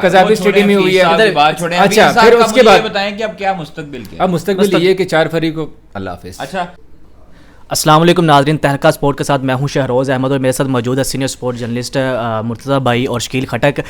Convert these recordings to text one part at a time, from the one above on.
Gaddafi stadium में हुई है। बात छोड़ें। अच्छा, फिर उसके बाद बताएं कि अब क्या मुस्तकबिल के? अब मुस्तकबिल ये कि 4 फरवरी को अल्लाह हाफिज़। अच्छा, अस्सलाम वालेकुम नाज़रीन, तहलका स्पोर्ट के साथ मैं हूं शहरोज़ अहमद और मेरे साथ मौजूद है सीनियर स्पोर्ट जर्नलिस्ट मुर्तज़ा भाई और शकील खटक।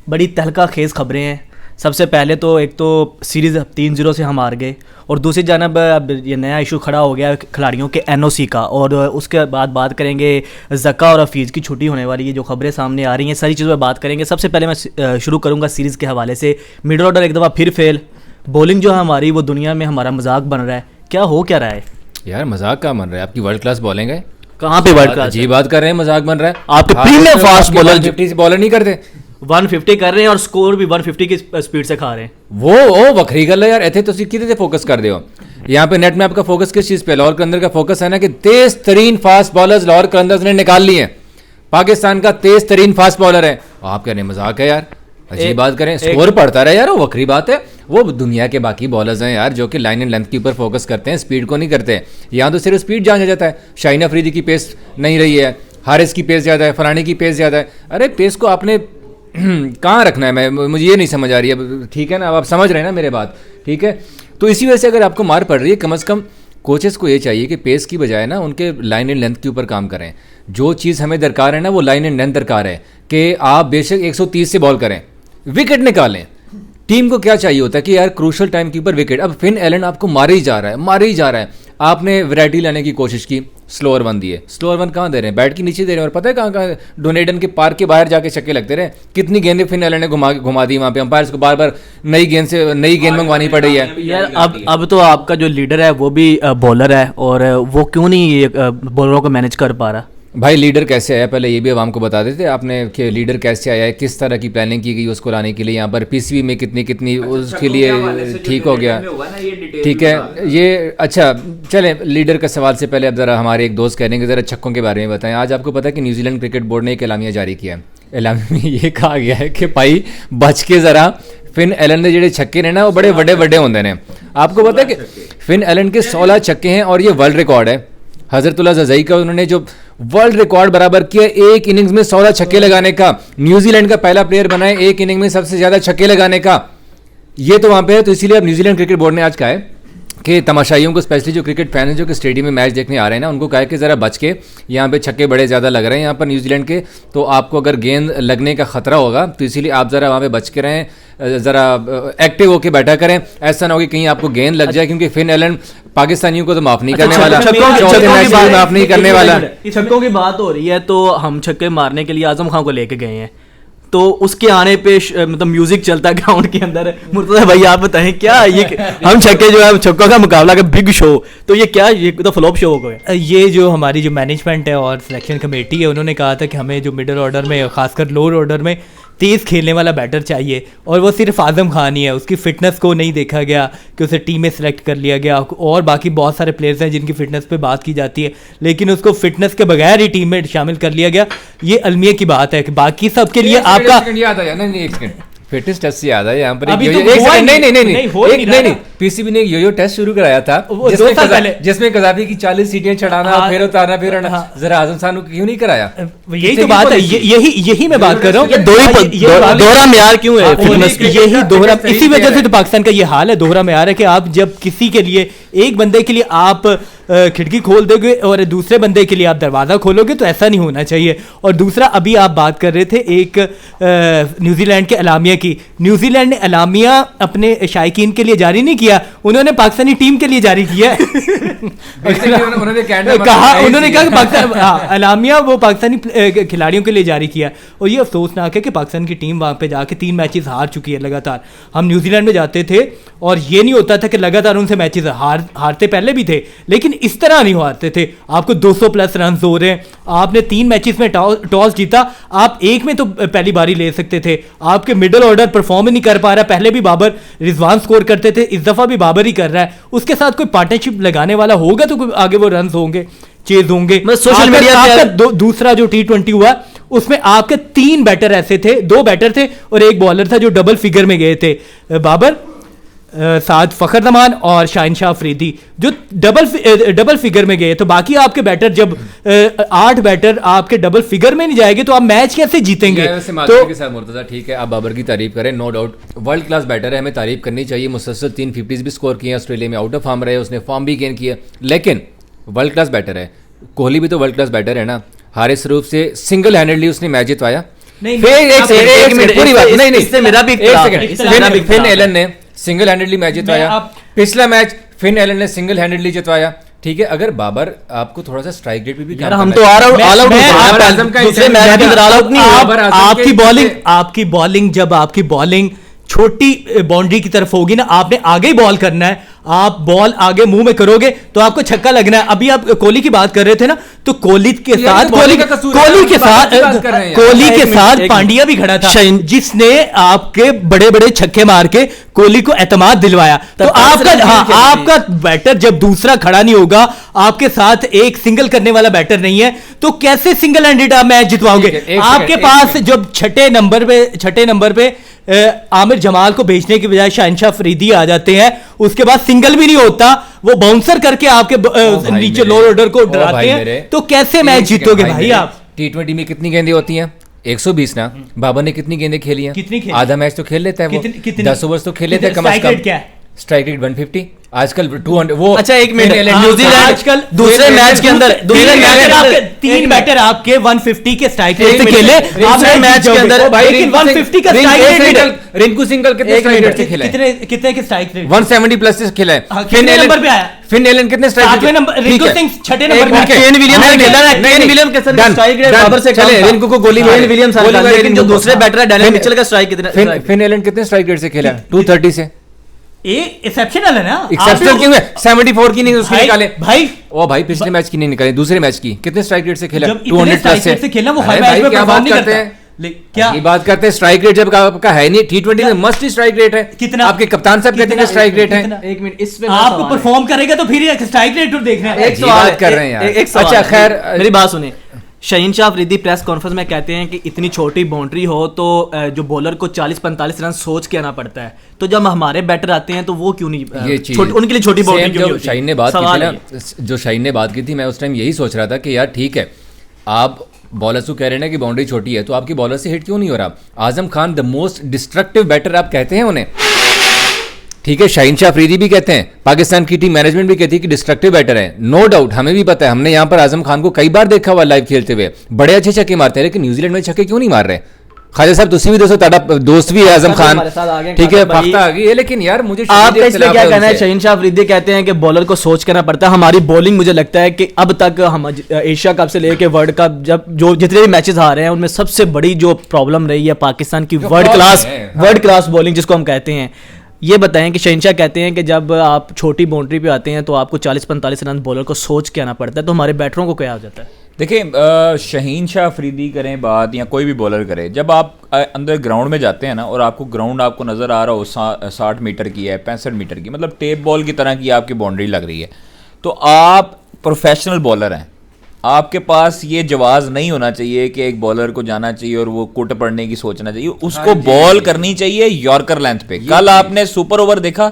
बड़ी तहलका खेज़ खबरें हैं। सबसे पहले तो एक तो सीरीज़ 3-0 से हम हार गए और दूसरी जानब अब ये नया इशू खड़ा हो गया खिलाड़ियों के NOC का, और उसके बाद बात करेंगे ज़का और हफीज़ की छुट्टी होने वाली है, जो खबरें सामने आ रही हैं, सारी चीज़ों पर बात करेंगे। सबसे पहले मैं शुरू करूँगा सीरीज़ के हवाले से। मिडल ऑर्डर एक दफ़ा फिर फेल, बॉलिंग जो है हमारी वो दुनिया में हमारा मजाक बन रहा है। क्या हो क्या रहा है यार? मजाक का बन रहा है? आपकी वर्ल्ड क्लास बॉलिंग है, कहाँ पे वर्ल्ड क्लास? जी बात कर रहे हैं, मजाक बन रहा है। आपके प्रीमियम फास्ट बॉलर 50 से बॉलर नहीं करते, 150 कर रहे हैं और स्कोर भी 150 की स्पीड से खा रहे हैं। वो वखरी गल है यार। इतने तुम कितने फोकस कर दो यहाँ पे नेट में? आपका फोकस किस चीज़ पे? लाहौर कलंदर का फोकस है ना कि तेज तरीन फास्ट बॉलर्स लाहौर कलंदर्स ने निकाल लिए हैं। पाकिस्तान का तेज तरीन फास्ट बॉलर है, आप कह रहे हैं मजाक है यार? अजीब बात करें, स्कोर पढ़ता रहे यार, वो वखरी बात है। वो दुनिया के बाकी बॉलर्स हैं यार जो कि लाइन एंड लेंथ के ऊपर फोकस करते हैं, स्पीड को नहीं करते। यहाँ तो सिर्फ स्पीड जाना जाता है। शाहीन अफरीदी की पेस नहीं रही है, हारिस की पेस ज़्यादा है, फलानी की पेस ज़्यादा है। अरे पेस को आपने कहाँ रखना है? मुझे ये नहीं समझ आ रही है। ठीक है ना, अब आप समझ रहे हैं ना मेरे बात? ठीक है, तो इसी वजह से अगर आपको मार पड़ रही है, कम से कम कोचेस को ये चाहिए कि पेस की बजाय ना उनके लाइन एंड लेंथ के ऊपर काम करें। जो चीज़ हमें दरकार है ना, वो लाइन एंड लेंथ दरकार है कि आप बेशक 130 से बॉल करें, विकेट निकालें। टीम को क्या चाहिए होता है कि यार क्रूशल टाइम के ऊपर विकेट। अब फिन एलन आपको मारे ही जा रहा है। आपने वैरायटी लाने की कोशिश की, स्लोअर वन दिए। स्लोअर वन कहाँ दे रहे हैं? बैट के नीचे दे रहे हैं। और पता है कहाँ डोनेडन के पार्क के बाहर जाके छक्के लगते रहे। कितनी गेंदें फिन एलन ने घुमा दी वहाँ पे। अंपायर्स को बार बार नई गेंद मंगवानी पड़ी है यार। अब तो आपका जो लीडर है वो भी बॉलर है, और वो क्यों नहीं बॉलरों को मैनेज कर पा रहा? भाई लीडर कैसे आया पहले ये भी आवाम को बता देते आपने कि लीडर कैसे आया है, किस तरह की प्लानिंग की गई उसको लाने के लिए। यहाँ पर PCB में कितनी उसके लिए ठीक हो गया। ठीक है ये अच्छा चलें, लीडर का सवाल से पहले अब ज़रा हमारे एक दोस्त कह रहे हैं कि ज़रा छक्कों के बारे में बताएं। आज आपको पता है कि न्यूजीलैंड क्रिकेट बोर्ड ने एक एलामिया जारी किया है। एलामिया में ये कहा गया है कि भाई बच के ज़रा, फिन एलन ने ਜਿਹੜੇ छक्के ने ना वो बड़े ਵੱਡੇ होंगे ने। आपको पता है कि फिन एलन के 16 छक्के हैं और ये वर्ल्ड रिकॉर्ड है। हजरतुल्लाह ज़ज़ई का उन्होंने जो वर्ल्ड रिकॉर्ड बराबर किया, एक इनिंग्स में 16 छक्के लगाने का। न्यूजीलैंड का पहला प्लेयर बना है एक इनिंग में सबसे ज़्यादा छक्के लगाने का। ये तो वहाँ पे है। तो इसीलिए अब न्यूजीलैंड क्रिकेट बोर्ड ने आज कहा है कि तमाशाइयों को, स्पेशली जो क्रिकेट फैन हैं जो कि स्टेडियम में मैच देखने आ रहे हैं ना, उनको कहा है कि ज़रा बच के, यहाँ पे छक्के बड़े ज़्यादा लग रहे हैं यहाँ पर न्यूजीलैंड के, तो आपको अगर गेंद लगने का ख़तरा होगा तो इसीलिए आप ज़रा वहाँ पे बच के रहें, ज़रा एक्टिव होकर बैठा करें। ऐसा ना हो कि कहीं आपको गेंद लग जाए, क्योंकि फिन एलन पाकिस्तानियों को तो माफ़ नहीं करने वाला, माफ़ नहीं करने वाला। छक्कों की बात हो रही है तो हम छक्के मारने के लिए आजम खान को लेके गए हैं, तो उसके आने पे मतलब म्यूजिक चलता है ग्राउंड के अंदर। मुर्तज़ा भाई आप बताएं क्या ये हम छक्के जो है छक्कों का मुकाबला का बिग शो, तो ये क्या, ये तो फ्लॉप शो हो गया? ये जो हमारी जो मैनेजमेंट है और सिलेक्शन कमेटी है, उन्होंने कहा था कि हमें जो मिडिल ऑर्डर में, खासकर लोअर ऑर्डर में तेज़ खेलने वाला बैटर चाहिए, और वो सिर्फ आज़म खान ही है। उसकी फ़िटनेस को नहीं देखा गया कि उसे टीम में सेलेक्ट कर लिया गया, और बाकी बहुत सारे प्लेयर्स हैं जिनकी फ़िटनेस पे बात की जाती है, लेकिन उसको फ़िटनेस के बगैर ही टीम में शामिल कर लिया गया। ये अलमिया की बात है कि बाकी सब के लिए आपका फिटनेस टेस्ट से याद है यहाँ पर नहीं PCB ने यो टेस्ट शुरू कराया था जिसमें कज़ाफी की 40 सीटें चढ़ाना, फिर उतारना, फिर जरा आजम खान को क्यों नहीं कराया? यही तो बात है, यही मैं बात कर रहा हूँ। दोहरा म्यार क्यों है फिटनेस? यही दोहरा, इसी वजह से तो पाकिस्तान का ये हाल है, दोहरा म्यार है कि आप जब किसी के लिए, एक बंदे के लिए आप खिड़की खोल दोगे और दूसरे बंदे के लिए आप दरवाज़ा खोलोगे, तो ऐसा नहीं होना चाहिए। और दूसरा, अभी आप बात कर रहे थे एक न्यूजीलैंड के एलामिया की। न्यूजीलैंड ने एलामिया अपने शायकीन के लिए जारी नहीं किया, उन्होंने पाकिस्तानी टीम के लिए जारी किया है। उन्होंने कहा कि पाकिस्तान एलामिया वो पाकिस्तानी खिलाड़ियों के लिए जारी किया। और ये अफसोसनाक है कि पाकिस्तान की टीम वहाँ पे जाके 3 मैचेस हार चुकी है लगातार। हम न्यूजीलैंड में जाते थे और ये नहीं होता था कि लगातार उनसे मैचेस हारते पहले भी थे, लेकिन इस तरह नहीं हारते थे। आपको 200 प्लस रन हो रहे हैं, आपने 3 मैचेस में टॉस जीता, आप एक में तो पहली बारी ले सकते थे। आपके मिडिल ऑर्डर परफॉर्म नहीं कर पा रहा। पहले भी बाबर, रिजवान स्कोर करते थे, इस दफा भी बाबर ही कर रहा है। उसके साथ कोई पार्टनरशिप लगाने वाला होगा तो आगे वो रन होंगे, चेज होंगे। सोशल मीडिया दूसरा जो T20 हुआ उसमें आपके 3 बैटर ऐसे थे, 2 बैटर थे और एक बॉलर था जो डबल फिगर में गए थे। बाबर साथ फखर जमान और शाहिनशाह अफरीदी जो डबल फिगर में गए। तो बाकी आपके बैटर जब 8 बैटर आपके डबल फिगर में नहीं जाएंगे तो आप मैच कैसे जीतेंगे? तो के साथ मुर्तजा ठीक है, आप बाबर की तारीफ करें, no doubt world class batter है, हमें तारीफ करनी चाहिए। मुसलसल 3 50s भी स्कोर किए, ऑस्ट्रेलिया में आउट ऑफ फॉर्म रहे, उसने फॉर्म भी गेन किया, लेकिन वर्ल्ड क्लास बैटर है। कोहली भी तो वर्ल्ड क्लास बैटर है ना, हारिस रूफ से सिंगल हैंडेडली उसने मैच जितवाया। फिन एलन ने सिंगल हैंडेडली मैच जितवाया, पिछला मैच फिन एलन ने सिंगल हैंडेडली जितवाया। ठीक है, अगर बाबर आपको थोड़ा सा स्ट्राइक रेट पे भी हम तो आपकी बॉलिंग जब आपकी बॉलिंग छोटी बाउंड्री की तरफ होगी ना, आपने आगे ही बॉल करना है, आप बॉल आगे मुंह में करोगे तो आपको छक्का लगना है। अभी आप कोहली की बात कर रहे थे ना, तो कोहली के साथ पांड्या भी खड़ा था जिसने आपके बड़े बड़े छक्के मार के कोहली को एतमाद दिलवाया। तो आपका बैटर जब दूसरा खड़ा नहीं होगा, आपके साथ एक सिंगल करने वाला बैटर नहीं है, तो कैसे सिंगल हैंडेड आप मैच जितवाओगे? आपके पास जब छठे नंबर पे आमिर जमाल को भेजने की बजाय शाहिनशाह अफरीदी आ जाते हैं, उसके बाद सिंगल भी नहीं होता, वो बाउंसर करके आपके नीचे लोअर ऑर्डर को डराते हैं, तो कैसे मैच जीतोगे भाई आप? T20 में कितनी गेंदें होती हैं? 120 ना। बाबर ने कितनी गेंदें खेली हैं? कितनी खेली? आधा मैच तो खेल लेता है वो, 10 ओवर्स तो खेल लेता है कम से कम। क्या है? स्ट्राइक रेट 150, आजकल 200 वो। अच्छा एक मिनट, न्यूजीलैंड आजकल दूसरे मैच के अंदर 3 बैटर आपके 150 के स्ट्राइक रेट से खेले, दूसरे मैच के अंदर 150 का स्ट्राइक रेट। रिंकू सिंगल कितने स्ट्राइक रेट से खेला है? कितने के स्ट्राइक रेट? 170 प्लस से खेला है। फिन नंबर पे आया, फिन एलन कितने स्ट्राइक रेट? 7वें नंबर, रिंकू सिंह 6ठे नंबर पे। केन विलियम्स ने खेला है, केन विलियम्स के साथ स्ट्राइक रेट बाबर से चले, रिंकू को गोली केन विलियम्स आ गया, लेकिन जो दूसरे बैटर है डैनियल मिचेल का स्ट्राइक कितना? फिन एलन कितने स्ट्राइक रेट से खेला है? 230 से। एक्सेप्शनल है ना, एक्सेप्शनल क्यों है? 74 की नहीं उसके निकाले भाई। ओ भाई पिछले मैच की नहीं निकाले, दूसरे मैच की कितने स्ट्राइक रेट से खेला? 200 प्लस से खेला, वो हर मैच में परफॉर्म नहीं करता है। क्या बात करते हैं? स्ट्राइक रेट जब आपका है नहीं, T20 में मस्ट स्ट्राइक रेट है। कितना? आपके कप्तान साहब कहते हैं स्ट्राइक रेट है। एक मिनट, इसमें आपको परफॉर्म करेगा तो फिर स्ट्राइक रेट देख रहे हैं। एक बात कर रहे हैं यार। अच्छा खैर, मेरी बात सुनिए। शाहिनशाह अफरीदी प्रेस कॉन्फ्रेंस में कहते हैं कि इतनी छोटी बाउंड्री हो तो जो बॉलर को 40-45 रन सोच के आना पड़ता है, तो जब हमारे बैटर आते हैं तो वो क्यों नहीं, उनके लिए छोटी बाउंड्री क्यों नहीं होती? शाहीन ने बात की थी ना, जो शाहीन ने बात की थी, मैं उस टाइम यही सोच रहा था कि यार ठीक है, आप बॉलर्स को कह रहे हैं कि बाउंड्री छोटी है, तो आपकी बॉलर से हिट क्यों नहीं हो रहा? Azam Khan the most destructive batter आप कहते हैं उन्हें, ठीक है, शाहिनशाह अफरीदी भी कहते हैं, पाकिस्तान की टीम मैनेजमेंट भी कहती है कि डिस्ट्रक्टिव बैटर है, नो डाउट, हमें भी पता है, हमने यहां पर आजम खान को कई बार देखा हुआ लाइव खेलते हुए, बड़े अच्छे छक्के मारते हैं, लेकिन न्यूजीलैंड में छक्के क्यों नहीं मार रहे? खाजा साहब तुसी भी दोस्त भी है आजम खान, ठीक है, फाख्ता आ गई है, लेकिन यार मुझे आपका इसमें क्या कहना है? शाहिनशाह अफरीदी कहते हैं कि बॉलर को सोच करना पड़ता है। हमारी बॉलिंग मुझे लगता है कि अब तक हम एशिया कप से लेके वर्ल्ड कप, जब जो जितने भी मैचेस आ रहे हैं उनमें सबसे बड़ी जो प्रॉब्लम रही है पाकिस्तान की वर्ल्ड क्लास बॉलिंग जिसको हम कहते हैं। ये बताएं कि शहनशाह कहते हैं कि जब आप छोटी बाउंड्री पे आते हैं तो आपको 40-45 रन बॉलर को सोच के आना पड़ता है, तो हमारे बैटरों को क्या हो जाता है? देखिए, शाहीनशाह अफरीदी करें बात या कोई भी बॉलर करे, जब आप अंदर ग्राउंड में जाते हैं ना और आपको ग्राउंड आपको नज़र आ रहा हो 60 मीटर की है, 65 मीटर की, मतलब टेप बॉल की तरह की आपकी बाउंड्री लग रही है, तो आप प्रोफेशनल बॉलर हैं, आपके पास ये जवाज़ नहीं होना चाहिए कि एक बॉलर को जाना चाहिए और वो कुट पड़ने की सोचना चाहिए, उसको बॉल करनी चाहिए यॉर्कर लेंथ पे। कल आपने सुपर ओवर देखा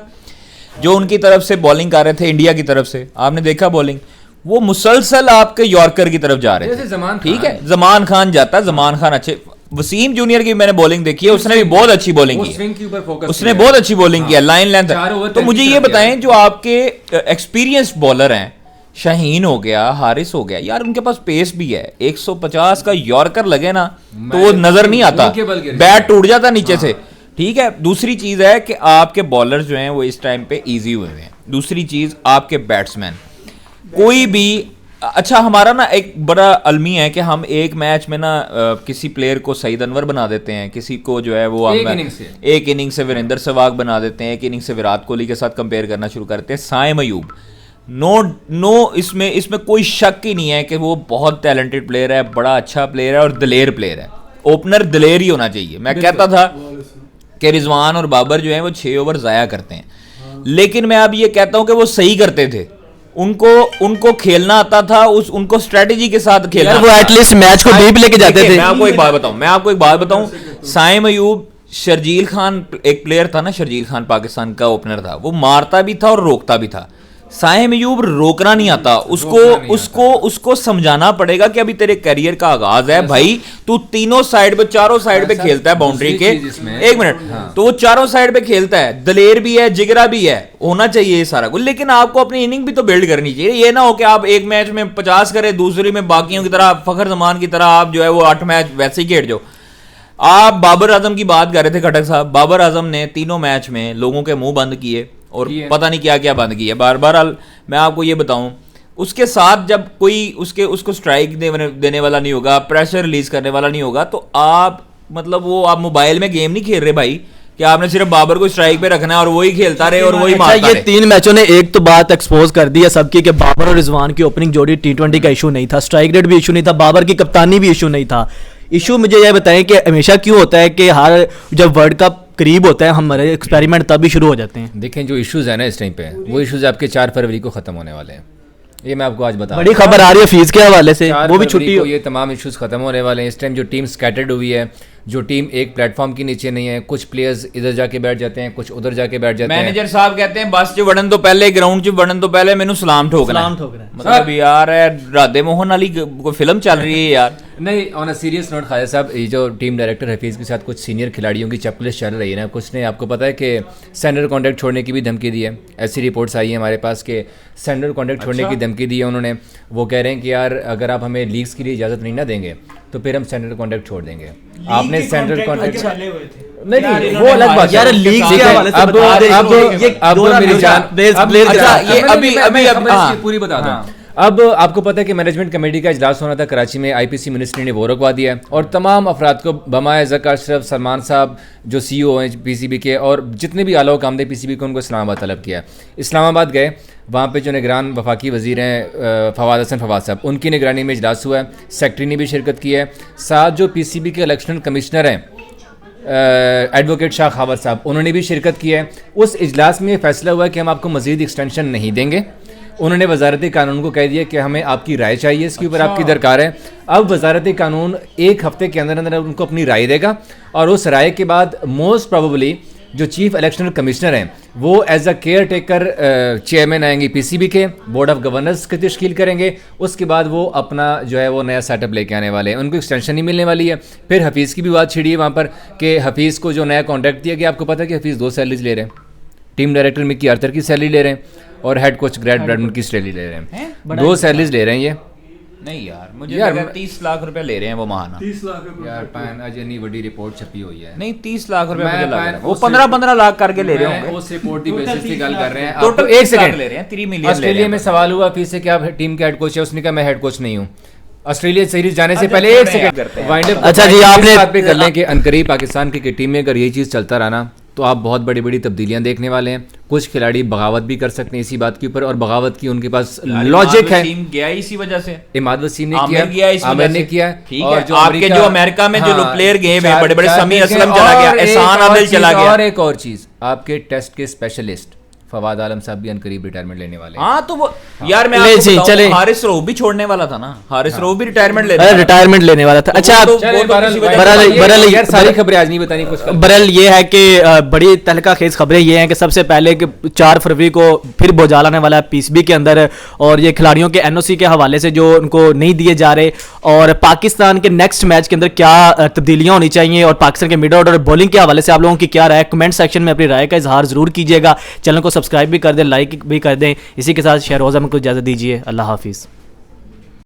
जो उनकी तरफ से बॉलिंग कर रहे थे, इंडिया की तरफ से आपने देखा बॉलिंग, वो मुसलसल आपके यॉर्कर की तरफ जा रहे थे, ठीक है, जमान खान जाता, जमान खान अच्छे, वसीम जूनियर की मैंने बॉलिंग देखी है, उसने भी बहुत अच्छी बॉलिंग की, उसने बहुत अच्छी बॉलिंग की, लाइन लेंथ। तो मुझे ये बताएं, जो आपके एक्सपीरियंस बॉलर हैं, शाहीन हो गया, हारिस हो गया, यार उनके पास पेस भी है, 150 का यॉर्कर लगे ना तो वो नजर नहीं आता, बैट टूट जाता नीचे से, ठीक है। दूसरी चीज है कि आपके बॉलर जो हैं वो इस टाइम पे इजी हुए हैं। दूसरी चीज, आपके बैट्समैन कोई भी, अच्छा हमारा ना एक बड़ा अलमी है कि हम एक मैच में ना किसी प्लेयर को सईद अनवर बना देते हैं, किसी को जो है वो एक इनिंग से वीरेंद्र सहवाग बना देते हैं, एक इनिंग से विराट कोहली के साथ कंपेयर करना शुरू करते हैं। साइम अयूब, नो इसमें कोई शक ही नहीं है कि वो बहुत टैलेंटेड प्लेयर है, बड़ा अच्छा प्लेयर है और दलेर प्लेयर है, ओपनर दलेर ही होना चाहिए। मैं कहता था कि रिजवान और बाबर जो है वो 6 ओवर ज़ाया करते हैं, लेकिन मैं अब ये कहता हूं कि वो सही करते थे, उनको खेलना आता था, उनको स्ट्रेटेजी के साथ खेलना, वो एटलीस्ट मैच को डीप लेके जाते थे। मैं आपको एक बात बताऊं, साइम अयूब शर्जील खान एक प्लेयर था ना, शर्जील खान पाकिस्तान का ओपनर था, वो मारता भी था और रोकता भी था। साहिल मयूब रोकना नहीं आता उसको समझाना पड़ेगा कि अभी तेरे करियर का आगाज है भाई, तू तीनों साइड पे, चारों साइड पे खेलता है बाउंड्री के। एक मिनट, तो वो चारों साइड पे खेलता है, दलेर भी है, जिगरा भी है, होना चाहिए ये सारा कुछ। लेकिन आपको अपनी इनिंग भी तो बिल्ड करनी चाहिए। ये ना हो कि आप एक मैच में 50 करें, दूसरी में बाकियों की तरह फखर जमान की तरह आप जो है वो 8 मैच वैसे ही खेल जाओ। आप बाबर आजम की बात कर रहे थे खटक साहब, बाबर आजम ने तीनों मैच में लोगों के मुंह बंद किए और पता नहीं क्या क्या बंद किया। बार मैं आपको ये बताऊं, उसके साथ जब कोई उसको स्ट्राइक देने वाला नहीं होगा, प्रेशर रिलीज करने वाला नहीं होगा, तो आप मतलब वो आप मोबाइल में गेम नहीं खेल रहे भाई कि आपने सिर्फ बाबर को स्ट्राइक पे रखना है और वही खेलता रहे और वही मारता ये रहे। 3 मैचों ने एक तो बात एक्सपोज कर दी है सबकी कि बाबर और रिजवान की ओपनिंग जोड़ी T20 का इशू नहीं था, स्ट्राइक रेट भी इशू नहीं था, बाबर की कप्तानी भी इशू नहीं था। इशू मुझे यह बताएं कि हमेशा क्यों होता है कि हर जब वर्ल्ड कप करीब होता है हमारे एक्सपेरिमेंट तभी शुरू हो जाते हैं। देखें जो इश्यूज है ना इस टाइम पे, वो इश्यूज आपके 4 फरवरी को खत्म होने वाले हैं। ये मैं आपको आज बता बड़ी खबर आ रही है फीस के हवाले से, वो भी छुट्टी को ये तमाम इश्यूज खत्म होने वाले हैं। इस टाइम जो टीम स्कैटर्ड हुई है, जो टीम एक प्लेटफॉर्म के नीचे नहीं है, कुछ प्लेयर्स इधर जाके बैठ जाते हैं, कुछ उधर जाके बैठ जाते हैं। मैनेजर साहब कहते हैं बस च वड़न तो पहले ग्राउंड च वड़न तो पहले मैनू सलाम ठोकना है। मतलब यार राधे मोहन वाली कोई फिल्म चल रही है यार। नहीं, on a serious note Khalid साहब, ये जो टीम डायरेक्टर हफीज़ के साथ कुछ सीनियर खिलाड़ियों की चेकलिस्ट चल रही है ना, कुछ ने आपको पता है कि सेंडर कॉन्ट्रैक्ट छोड़ने की भी धमकी दी है। ऐसी रिपोर्ट्स आई है हमारे पास कि सेंडर कॉन्ट्रैक्ट छोड़ने की धमकी दी है उन्होंने। वो कह रहे हैं कि यार अगर आप हमें लीग्स के लिए इजाज़त नहीं ना देंगे तो फिर हम सेंडर कॉन्ट्रैक्ट छोड़ देंगे। आपने सेंडर कॉन्ट्रैक्ट नहीं, वो अलग बात यार लीग के हवाले से अब मेरी जान ये अभी पूरी बता दूं। अब आपको पता है कि मैनेजमेंट कमेटी का इजलास होना था कराची में, आईपीसी मिनिस्ट्री ने वो रुकवा दिया है और तमाम अफराद को बमाए ज़का अशरफ, सलमान साहब जो सीईओ हैं पीसीबी के और जितने भी आला काम दे पीसीबी को, उनको इस्लामाबाद तलब किया है। इस्लामाबाद गए, वहाँ पे जो निगरान वफाकी वज़ीर हैं फवाद हसन फवाद साहब, उनकी निगरानी में इजलास हुआ है, सेक्रेटरी ने भी शिरकत की है। साथ जो पीसीबी के इलेक्शन कमिश्नर हैं एडवोकेट शाह खावर साहब, उन्होंने भी शिरकत की है। उस इजलास में फैसला हुआ है कि हम आपको मज़ीद एक्सटेंशन नहीं देंगे। उन्होंने वजारत कानून को कह दिया कि हमें आपकी राय चाहिए, इसके ऊपर आपकी दरकार है। अब वजारत कानून 1 हफ्ते के अंदर अंदर उनको अपनी राय देगा और उस राय के बाद मोस्ट प्रोबेबली जो चीफ इलेक्शन कमिश्नर हैं वो as a caretaker chairman आएंगे पीसीबी के, बोर्ड ऑफ गवर्नर्स की तश्कील करेंगे। उसके बाद वो अपना जो है वो नया सेटअप लेके आने वाले हैं, उनको एक्सटेंशन नहीं मिलने वाली है। फिर हफीज़ की भी बात छिड़ी है वहाँ पर कि हफीज़ को जो नया कॉन्ट्रैक्ट दिया गया, आपको पता है कि हफीज़ 2 सैलरीज ले रहे हैं, टीम डायरेक्टर मिकी आर्थर की सैलरी ले रहे हैं और हेड कोच ग्रेट ब्रैडमन की सैलरी ले रहे हैं। 2 सैलरीज ले रहे हैं ये। नहीं यार मुझे लगा 30 लाख रुपए ले रहे हैं वो महाना। 30 लाख रुपए यार पैन आज इतनी बड़ी रिपोर्ट छपी हुई है। नहीं 30 लाख रुपए मैं मुझे लग रहा है पैन वो उस 15 लाख करके ले रहे होंगे। उस रिपोर्ट की बेसिस पे गल कर रहे हैं। टोटल एक 1 सेकंड सेकंड ले रहे हैं, 3 मिलियन ले रहे ऑस्ट्रेलिया हैं। में सवाल हुआ फिर से क्या टीम के हेड कोच है, उसने कहा मैं हेड कोच नहीं हूँ। ऑस्ट्रेलिया सीरीज जाने से पहले 1 सेकंड वाइंड अप। अच्छा जी, आपने बात पे कर लें कि अनकरीब पाकिस्तान क्रिकेट टीम में अगर यही चीज़ चलता रहा ना तो आप बहुत बड़ी बड़ी तब्दीलियां देखने वाले हैं। कुछ खिलाड़ी बगावत भी कर सकते हैं इसी बात के ऊपर और बगावत की उनके पास लॉजिक है। गया इसी वजह से इमाद वसीम ने आमिर किया, आमिर ने किया। ठीक और है, आपके जो अमेरिका में जो प्लेयर गए हैं बड़े बड़े, समी असलम चला गया, एहसान आदिल चला गया। और एक और चीज, आपके टेस्ट के स्पेशलिस्ट फवाद आलम साहब भी अनकरीब रिटायरमेंट लेने वाले हैं। हाँ तो वो यार मैं ले आपको जी, बताऊं, चले। हारिस रऊफ भी छोड़ने वाला था ना, हारिस रऊफ भी रिटायरमेंट ले रिटायरमेंट लेने वाला था। अच्छा वो तो बहरहाल किसी वजह बहरहाल यार सारी खबरें आज नहीं बतानी कुछ कल। बरल ये है कि बड़ी तहलका खेज खबरें ये हैं कि सबसे पहले कि 4 फरवरी को फिर बोझाल आने वाला है पीसीबी के अंदर और ये खिलाड़ियों के एनओसी के हवाले से जो उनको नहीं दिए जा रहे और पाकिस्तान के नेक्स्ट मैच के अंदर क्या तब्दीलियां होनी चाहिए और पाकिस्तान के मिड ऑर्डर बॉलिंग के हवाले से आप लोगों की क्या राय, कमेंट सेक्शन में अपनी राय का इजहार जरूर कीजिएगा। चैनल को सब्सक्राइब भी कर दें, लाइक भी कर दें। इसी के साथ शहरोज़ अहमद को इजाज़त दीजिए। अल्लाह हाफिज़।